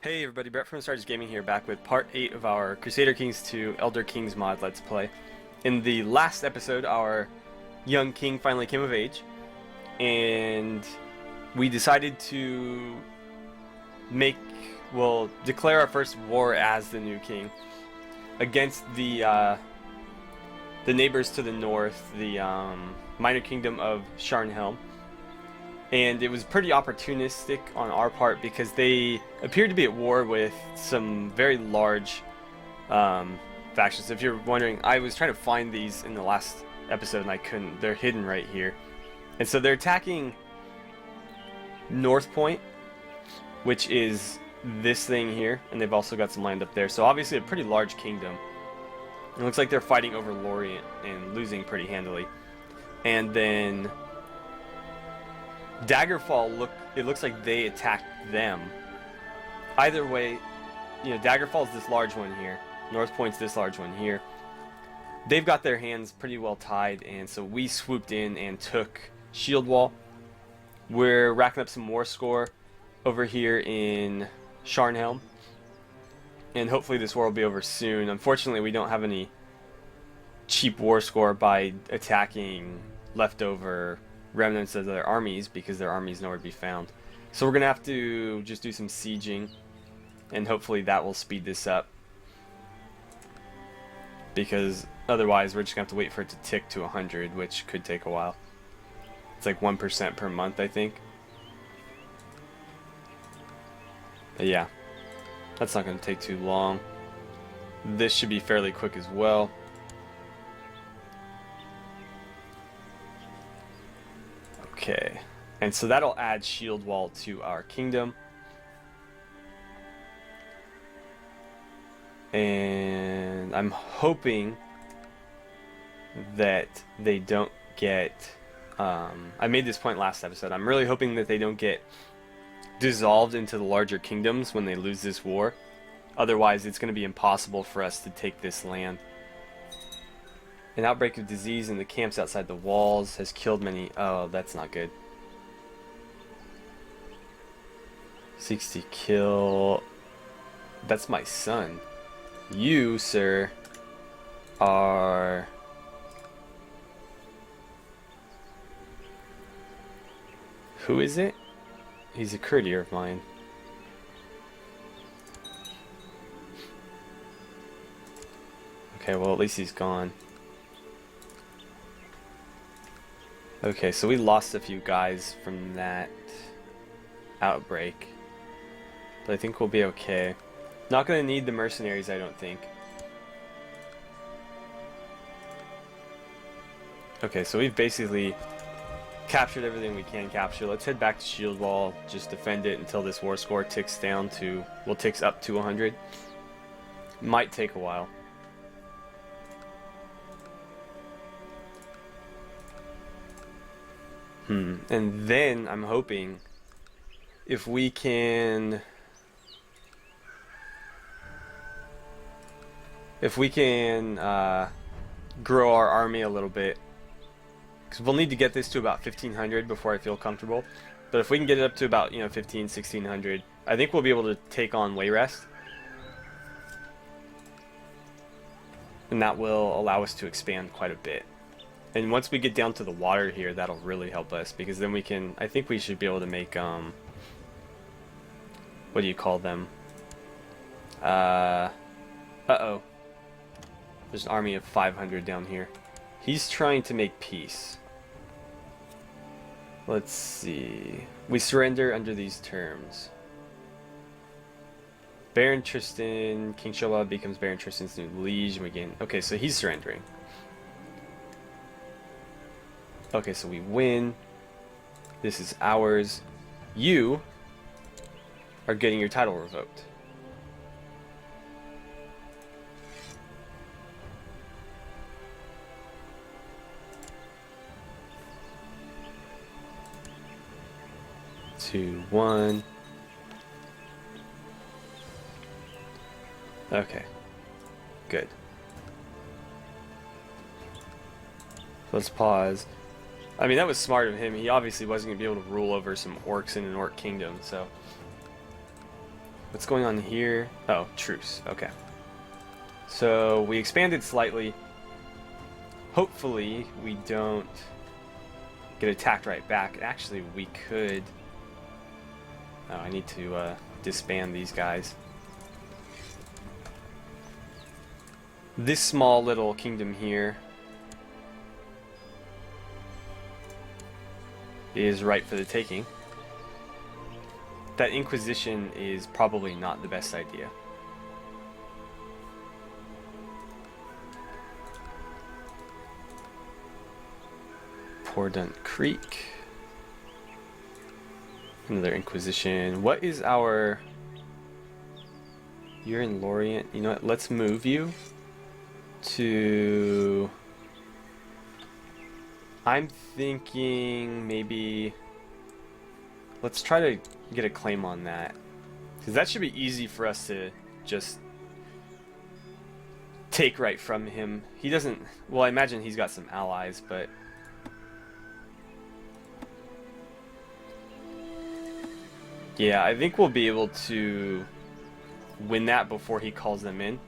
Hey everybody, Brett from Stars Gaming here, back with part 8 of our Crusader Kings 2 Elder Kings mod Let's Play. In the last episode, our young king finally came of age, and we decided to declare our first war as the new king against the neighbors to the north, the minor kingdom of Shelm. And it was pretty opportunistic on our part because they appeared to be at war with some very large factions. If you're wondering, I was trying to find these in the last episode and I couldn't. They're hidden right here. And so they're attacking North Point, which is this thing here, and they've also got some land up there. So obviously a pretty large kingdom. It looks like they're fighting over Lorient and losing pretty handily. And then Daggerfall, it looks like they attacked them. Either way, Daggerfall's this large one here. North Point's this large one here. They've got their hands pretty well tied, and so we swooped in and took Shield Wall. We're racking up some war score over here in Sharnhelm, and hopefully this war will be over soon. Unfortunately, we don't have any cheap war score by attacking leftover remnants of their armies because their armies nowhere to be found. So we're gonna have to just do some sieging, and hopefully that will speed this up, because otherwise we're just gonna have to wait for it to tick to 100, which could take a while. It's like 1% per month, I think. But yeah, that's not gonna take too long. This should be fairly quick as well. Okay, and so that'll add Shield Wall to our kingdom. And I'm hoping that they don't get... I made this point last episode. I'm really hoping that they don't get dissolved into the larger kingdoms when they lose this war. Otherwise, it's going to be impossible for us to take this land. An outbreak of disease in the camps outside the walls has killed many... Oh, that's not good. 60 kill... That's my son. You, sir, are... Who is it? He's a courtier of mine. Okay, well, at least he's gone. Okay, so we lost a few guys from that outbreak, but I think we'll be okay. Not going to need the mercenaries, I don't think. Okay, so we've basically captured everything we can capture. Let's head back to Shield Wall, just defend it until this war score ticks down to, well, ticks up to 100. Might take a while. And then I'm hoping if we can grow our army a little bit, because we'll need to get this to about 1500 before I feel comfortable. But if we can get it up to about 15, 1600, I think we'll be able to take on Wayrest, and that will allow us to expand quite a bit. And once we get down to the water here, that'll really help us, because then we can, I think we should be able to make, what do you call them? Uh-oh. There's an army of 500 down here. He's trying to make peace. Let's see. We surrender under these terms. Baron Tristan, King Shola becomes Baron Tristan's new liege, and we gain... Okay, so he's surrendering. Okay, so we win. This is ours. You are getting your title revoked. Two, one. Okay, good. Let's pause. I mean, that was smart of him. He obviously wasn't going to be able to rule over some orcs in an orc kingdom, so What's going on here? Oh, truce. Okay. So we expanded slightly. Hopefully we don't get attacked right back. Actually, we could... Oh, I need to disband these guys. This small little kingdom here is ripe for the taking. That Inquisition is probably not the best idea. Pordant Creek. Another Inquisition. What is our... You're in Lorient. You know what? Let's move you to... I'm thinking maybe... Let's try to get a claim on that. Because that should be easy for us to just take right from him. He doesn't... Well, I imagine he's got some allies, but... Yeah, I think we'll be able to win that before he calls them in.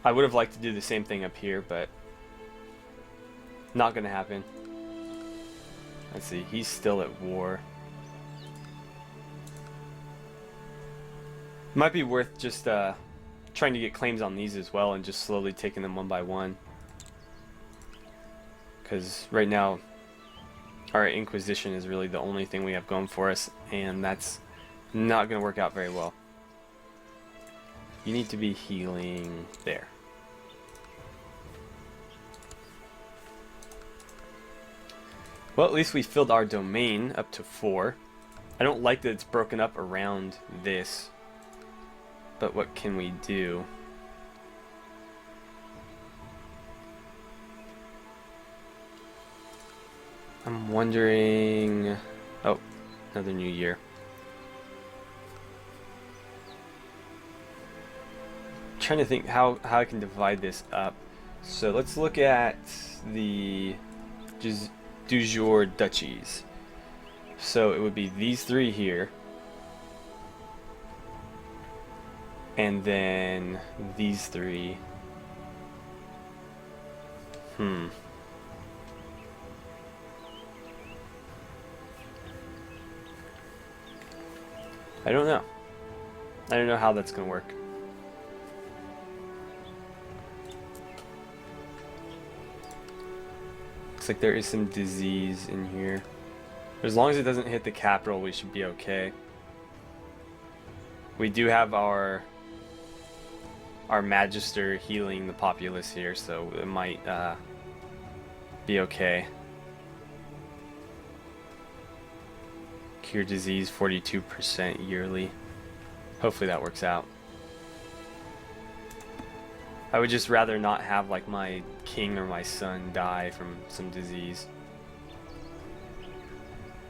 I would have liked to do the same thing up here, but not going to happen. Let's see, he's still at war. Might be worth just trying to get claims on these as well and just slowly taking them one by one. Because right now, our Inquisition is really the only thing we have going for us, and that's not going to work out very well. You need to be healing there. Well, at least we filled our domain up to 4. I don't like that it's broken up around this, but what can we do? I'm wondering... Oh, another new year. Trying to think how I can divide this up. So let's look at the du jour duchies. So it would be these 3 here. And then these 3. I don't know. I don't know how that's going to work. Looks like there is some disease in here. As long as it doesn't hit the capital, we should be okay. We do have our Magister healing the populace here, so it might be okay. Cure disease 42% yearly. Hopefully that works out. I would just rather not have like my king or my son die from some disease.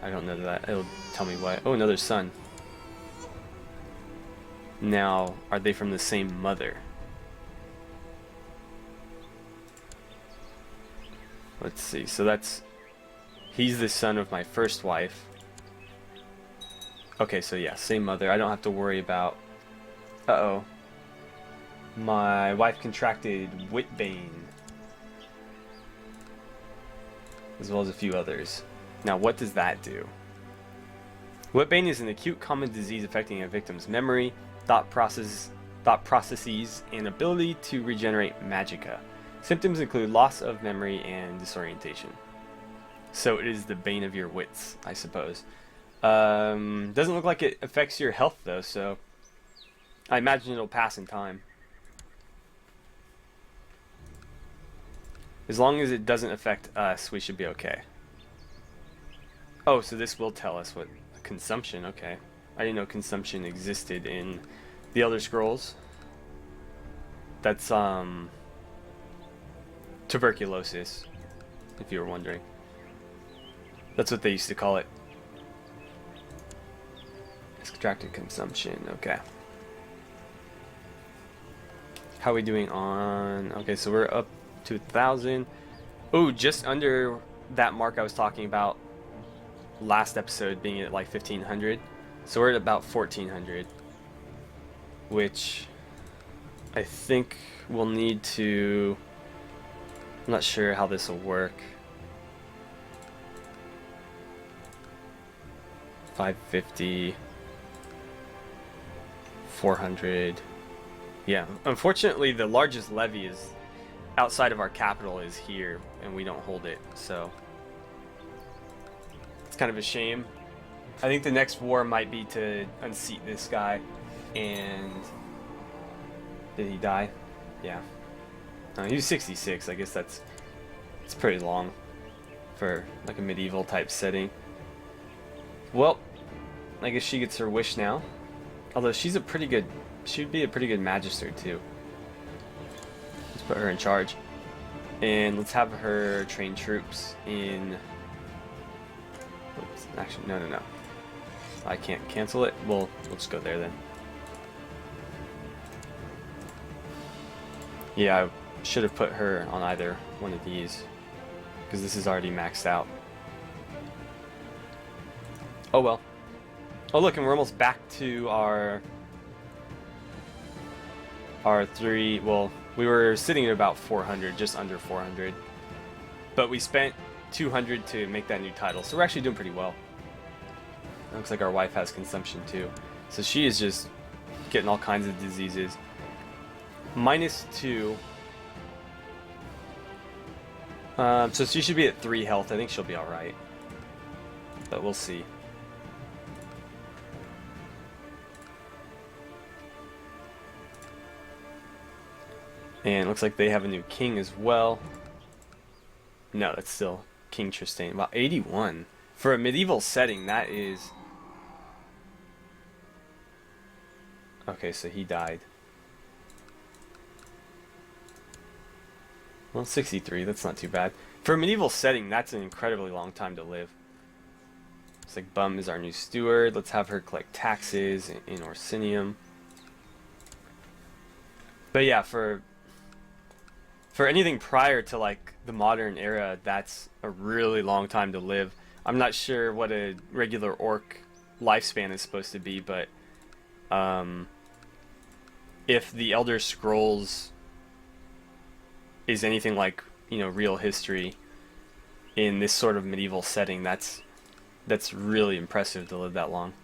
I don't know that. It'll tell me what. Oh, another son. Now, are they from the same mother? Let's see. So that's... He's the son of my first wife. Okay, so yeah, same mother. I don't have to worry about... Uh-oh. My wife contracted Whitbane. As well as a few others. Now, what does that do? Whitbane is an acute common disease affecting a victim's memory, thought processes, and ability to regenerate magicka. Symptoms include loss of memory and disorientation. So it is the bane of your wits, I suppose. Doesn't look like it affects your health though, so I imagine it'll pass in time. As long as it doesn't affect us, we should be okay. Oh, so this will tell us what consumption, okay. I didn't know consumption existed in the Elder Scrolls. That's tuberculosis, if you were wondering. That's what they used to call it. Extracted consumption, okay. How are we doing on... Okay, so we're up to 1,000. Ooh, just under that mark I was talking about last episode being at like 1500. So we're at about 1400, which I think we'll need to... I'm not sure how this will work. 550, 400. Yeah, unfortunately the largest levy is outside of our capital is here, and we don't hold it, so it's kind of a shame. I think the next war might be to unseat this guy. And did he die? Yeah. He was 66. I guess it's pretty long for like a medieval type setting. Well, I guess she gets her wish now. Although she'd be a pretty good magister too. Let's put her in charge. And let's have her train troops in... Oops, actually, no. I can't cancel it. We'll just go there then. Yeah, I should have put her on either one of these, because this is already maxed out. Oh well. Oh look, and we're almost back to our 3... Well, we were sitting at about 400, just under 400. But we spent 200 to make that new title, so we're actually doing pretty well. It looks like our wife has consumption too. So she is just getting all kinds of diseases. -2. So she should be at 3 health. I think she'll be alright. But we'll see. And it looks like they have a new king as well. No, that's still King Tristan. About 81. For a medieval setting, that is... Okay, so he died. Well, 63, that's not too bad. For a medieval setting, that's an incredibly long time to live. It's like Bum is our new steward. Let's have her collect taxes in Orsinium. But yeah, for anything prior to like the modern era, that's a really long time to live. I'm not sure what a regular orc lifespan is supposed to be, but if the Elder Scrolls is anything like, you know, real history in this sort of medieval setting, that's really impressive to live that long.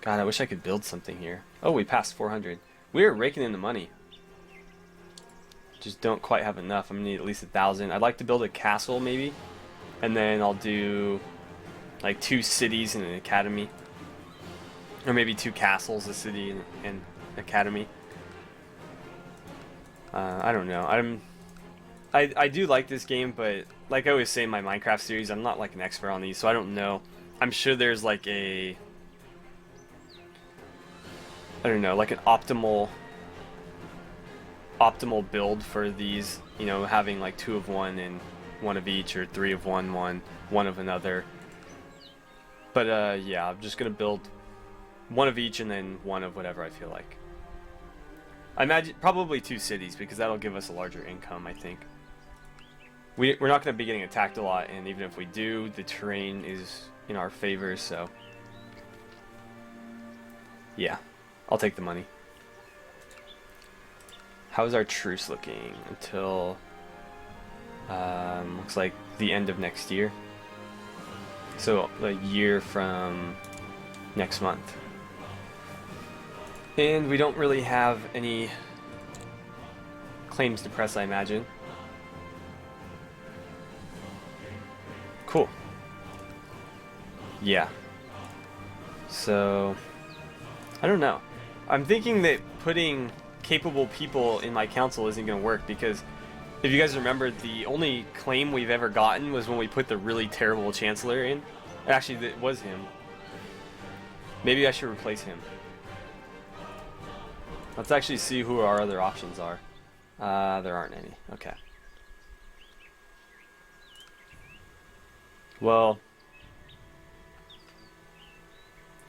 God, I wish I could build something here. Oh, we passed 400. We're raking in the money. Just don't quite have enough. I'm gonna need at least 1,000. I'd like to build a castle maybe, and then I'll do like 2 cities and an academy, or maybe 2 castles, a city and academy. I don't know. I do like this game, but like I always say in my Minecraft series, I'm not like an expert on these, so I don't know. I'm sure there's like a, I don't know, like an optimal build for these, you know, having like 2 of one and 1 of each, or 3 of one of another. But yeah, I'm just gonna build 1 of each and then 1 of whatever I feel like. I imagine probably 2 cities, because that'll give us a larger income, I think. We're not going to be getting attacked a lot, and even if we do, the terrain is in our favor, so... Yeah, I'll take the money. How's our truce looking until... looks like the end of next year. So, a year from next month. And we don't really have any claims to press, I imagine. Cool. Yeah. So, I don't know. I'm thinking that putting capable people in my council isn't going to work, because if you guys remember, the only claim we've ever gotten was when we put the really terrible chancellor in. Actually, it was him. Maybe I should replace him. Let's actually see who our other options are. There aren't any. Okay. Well,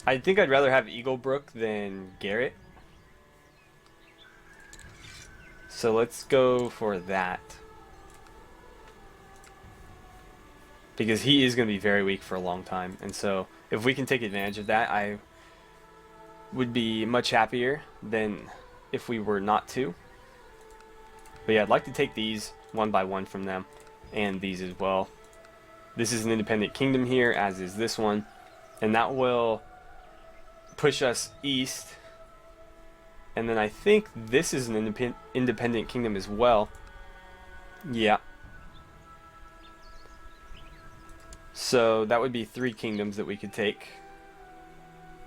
I think I'd rather have Eaglebrook than Garrett. So let's go for that. because he is going to be very weak for a long time. And so if we can take advantage of that, I would be much happier than if we were not to. But yeah, I'd like to take these one by one from them, and these as well. This is an independent kingdom here, as is this one, and that will push us east. And then I think this is an independent kingdom as well. Yeah. So that would be 3 kingdoms that we could take,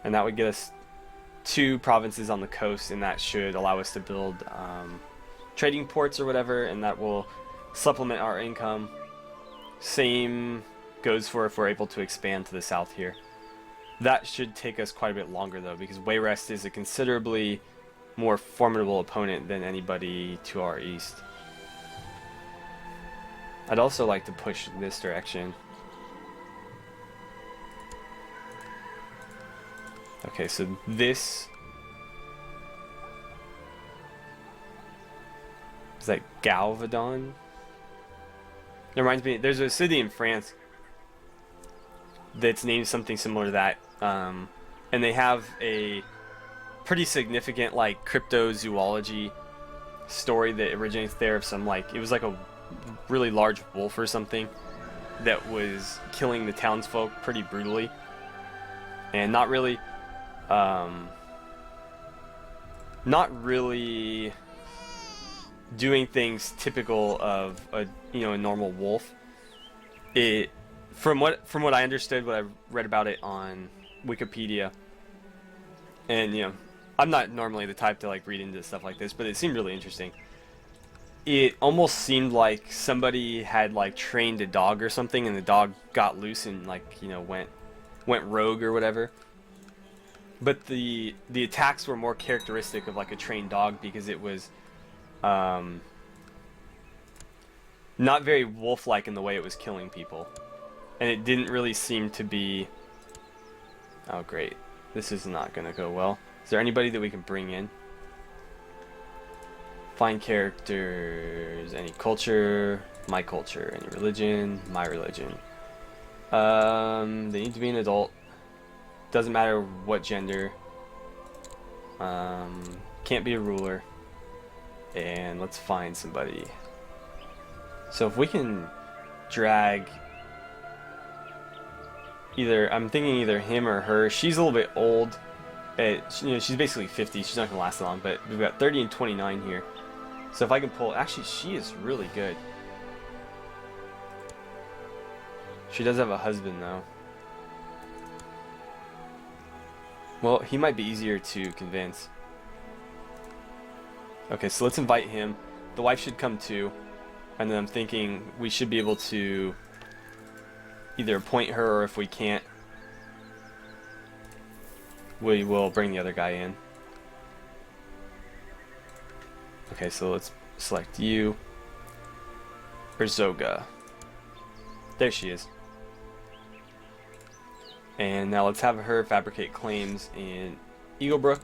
and that would get us 2 provinces on the coast, and that should allow us to build trading ports or whatever, and that will supplement our income. Same goes for if we're able to expand to the south here. That should take us quite a bit longer though, because Wayrest is a considerably more formidable opponent than anybody to our east. I'd also like to push this direction. Okay, so this is that Galvadon. It reminds me, there's a city in France that's named something similar to that, and they have a pretty significant like cryptozoology story that originates there of some like, it was like a really large wolf or something that was killing the townsfolk pretty brutally, and not really doing things typical of a a normal wolf. It from what I understood, what I read about it on Wikipedia, and I'm not normally the type to like read into stuff like this, but it seemed really interesting. It almost seemed like somebody had like trained a dog or something, and the dog got loose and like went rogue or whatever. But the attacks were more characteristic of like a trained dog, because it was not very wolf-like in the way it was killing people, and it didn't really seem to be. Oh great, this is not gonna go well. Is there anybody that we can bring in? Find characters, any culture, my culture, any religion, my religion. They need to be an adult. Doesn't matter what gender. Can't be a ruler. And let's find somebody. So if we can drag I'm thinking either him or her. She's a little bit old. She's basically 50. She's not gonna last long. But we've got 30 and 29 here. So if I can pull, actually, she is really good. She does have a husband though. Well, he might be easier to convince. Okay, so let's invite him. The wife should come too. And then I'm thinking we should be able to either appoint her, or if we can't, we will bring the other guy in. Okay, so let's select you. Urzoga. There she is. And now let's have her fabricate claims in Eaglebrook.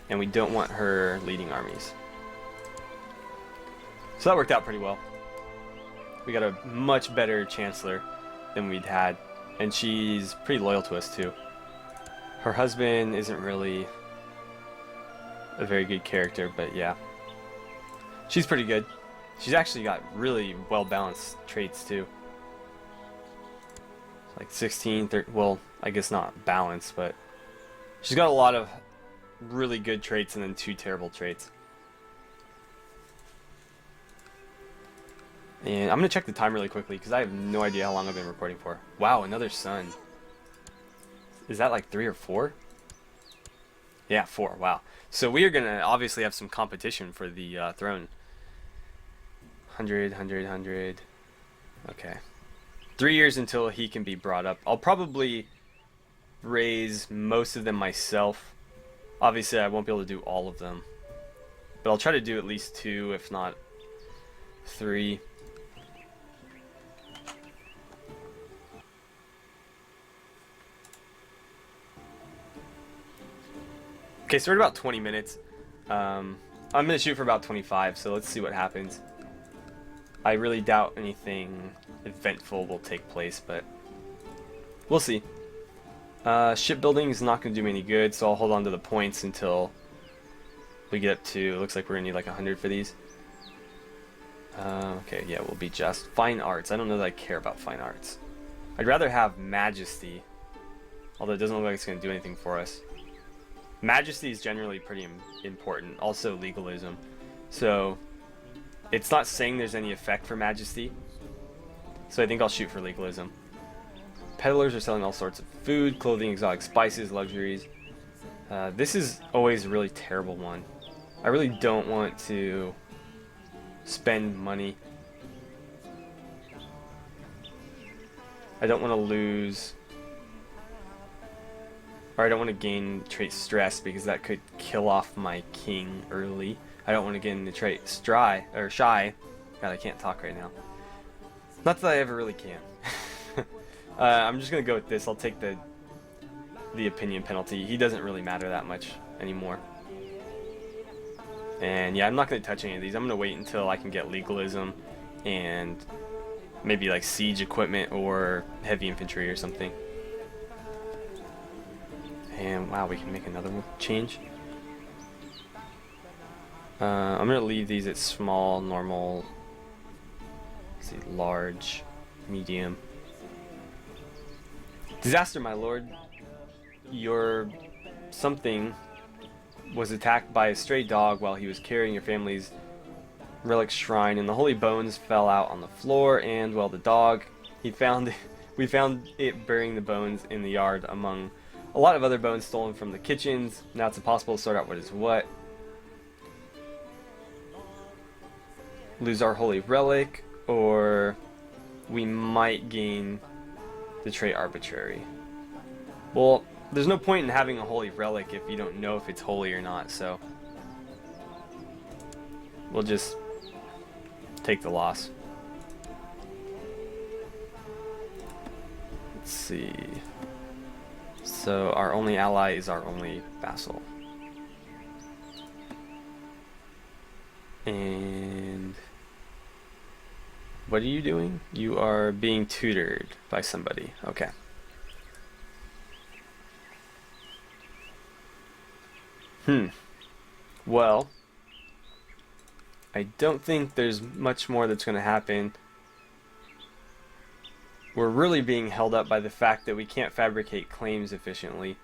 And we don't want her leading armies. So that worked out pretty well. We got a much better chancellor than we'd had. And she's pretty loyal to us too. Her husband isn't really a very good character, but yeah. She's pretty good. She's actually got really well-balanced traits too. Like 16, 30, well, I guess not balanced, but she's got a lot of really good traits and then 2 terrible traits. And I'm going to check the time really quickly, because I have no idea how long I've been recording for. Wow, another son. Is that like 3 or 4? Yeah, 4, wow. So we are going to obviously have some competition for the throne. 100, 100, 100. Okay. 3 years until he can be brought up. I'll probably raise most of them myself. Obviously, I won't be able to do all of them. But I'll try to do at least 2, if not 3. Okay, so we're at about 20 minutes. I'm going to shoot for about 25, so let's see what happens. I really doubt anything eventful will take place, but we'll see. Shipbuilding is not going to do me any good, so I'll hold on to the points until we get up to, it looks like we're going to need like 100 for these. Okay, yeah, we'll be just. Fine arts. I don't know that I care about fine arts. I'd rather have majesty, although it doesn't look like it's going to do anything for us. Majesty is generally pretty important. Also legalism. So it's not saying there's any effect for majesty. So I think I'll shoot for legalism. Peddlers are selling all sorts of food, clothing, exotic spices, luxuries. This is always a really terrible one. I really don't want to spend money. I don't want to lose, or I don't want to gain trait stress because that could kill off my king early. I don't want to gain the trait shy. God, I can't talk right now. Not that I ever really can. I'm just gonna go with this. I'll take the opinion penalty. He doesn't really matter that much anymore. And yeah, I'm not gonna touch any of these. I'm gonna wait until I can get legalism and maybe like siege equipment or heavy infantry or something. And wow, we can make another change. I'm gonna leave these at small, normal, let's see, large, medium. Disaster, my lord. Your something was attacked by a stray dog while he was carrying your family's relic shrine, and the holy bones fell out on the floor. And well, the dog, we found it burying the bones in the yard among a lot of other bones stolen from the kitchens. Now it's impossible to sort out what is what. Lose our holy relic, or we might gain the trait arbitrary. Well, there's no point in having a holy relic if you don't know if it's holy or not, so we'll just take the loss. Let's see. So our only ally is our only vassal. And what are you doing? You are being tutored by somebody. Okay. Well, I don't think there's much more that's going to happen. We're really being held up by the fact that we can't fabricate claims efficiently.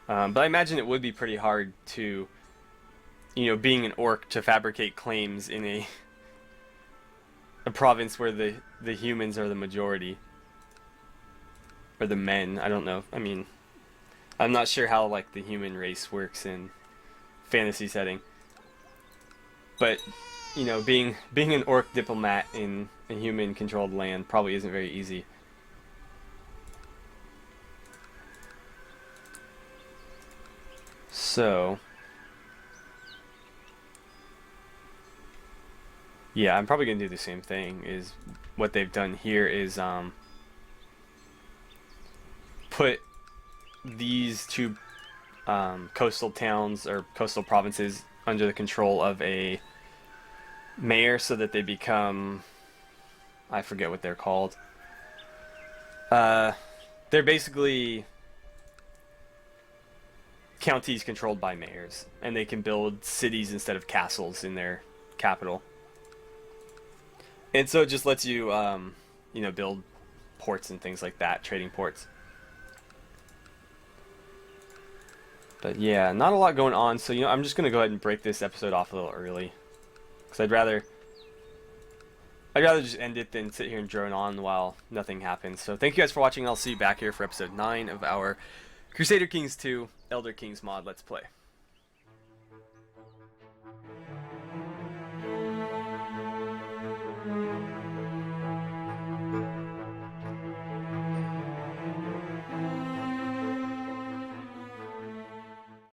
But I imagine it would be pretty hard to, being an orc, to fabricate claims in a province where the humans are the majority. Or the men, I don't know. I mean, I'm not sure how like the human race works in fantasy setting. But, being an orc diplomat in a human controlled land probably isn't very easy. So yeah, I'm probably gonna do the same thing. Is what they've done here is put these two coastal towns or coastal provinces under the control of a mayor so that they become, I forget what they're called. They're basically counties controlled by mayors, and they can build cities instead of castles in their capital. And so it just lets you, build ports and things like that, trading ports. But yeah, not a lot going on, so I'm just gonna go ahead and break this episode off a little early, because I'd rather just end it than sit here and drone on while nothing happens. So thank you guys for watching, and I'll see you back here for episode 9 of our Crusader Kings 2 Elder Kings mod Let's Play.